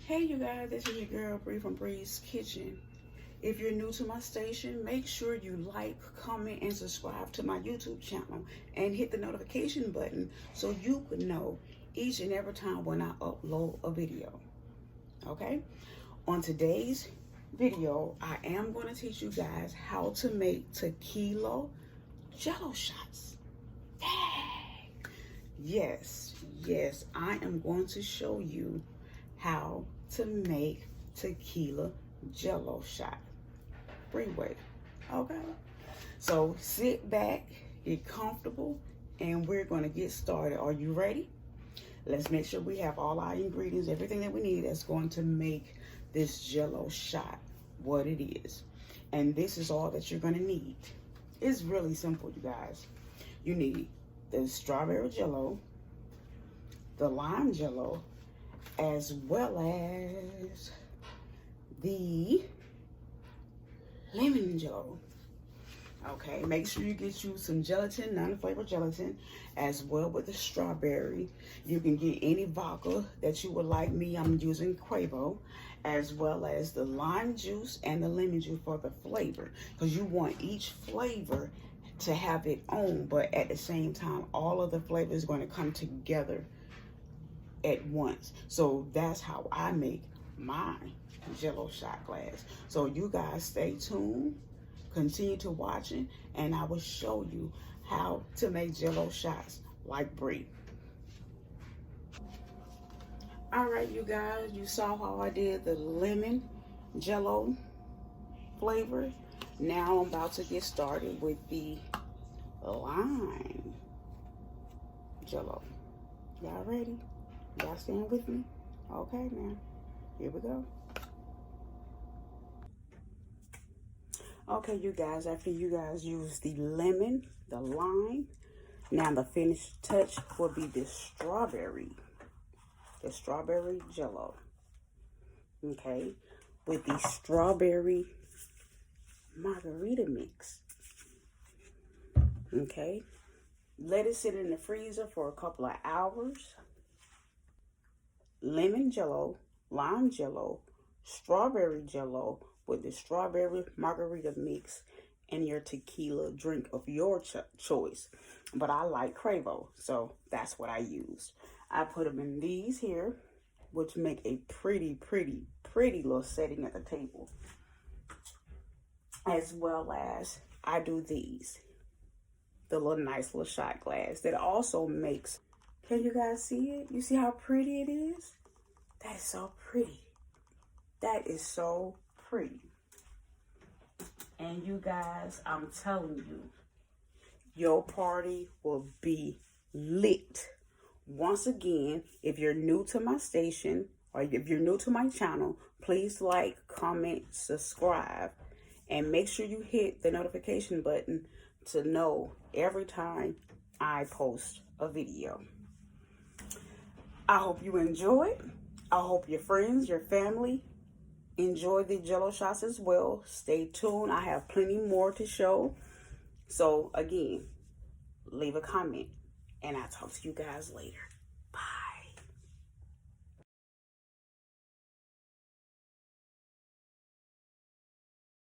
Hey you guys, this is your girl Bree from Bree's Kitchen. If you're new to my station, make sure you like, comment, and subscribe to my YouTube channel and hit the notification button so you can know each and every time when I upload a video. Okay? On today's video, I am going to teach you guys how to make tequila jello shots. Yes, I am going to show you how to make tequila jello shot. Freeway. Okay, so sit back, get comfortable, and we're going to get started. Are you ready? Let's make sure we have all our ingredients, everything that we need that's going to make this jello shot what it is. And this is all that you're going to need. It's really simple, you guys. You need the strawberry jello, the lime jello, as well as the lemon jello. Okay, make sure you get you some gelatin, non-flavored gelatin, as well with the strawberry. You can get any vodka that you would like. Me, I'm using Quavo, as well as the lime juice and the lemon juice for the flavor, because you want each flavor to have it on, but at the same time, all of the flavors are going to come together at once. So that's how I make my jello shot glass. So you guys stay tuned, continue to watching, and I will show you how to make jello shots like Bree. All right, you guys, you saw how I did the lemon jello flavor. Now I'm about to get started with the lime jello. Y'all ready? Y'all stand with me? Okay, now, here we go. Okay, you guys, after you guys use the lemon, the lime, now the finished touch will be the strawberry jello. Okay, with the strawberry margarita mix. Okay, let it sit in the freezer for a couple of hours. Lemon jello, lime jello, strawberry jello with the strawberry margarita mix and your tequila drink of your choice. But I like Quavo, so that's what I used. I put them in these here, which make a pretty little setting at the table. As well as I do these, the little nice little shot glass that also makes, can you guys see it? You see how pretty it is? That is so pretty. That is so pretty. And you guys, I'm telling you, your party will be lit. Once again, if you're new to my station or if you're new to my channel, please like, comment, subscribe, and make sure you hit the notification button to know every time I post a video. I hope you enjoyed. I hope your friends, your family enjoy the jello shots as well. Stay tuned. I have plenty more to show. So again, leave a comment and I'll talk to you guys later.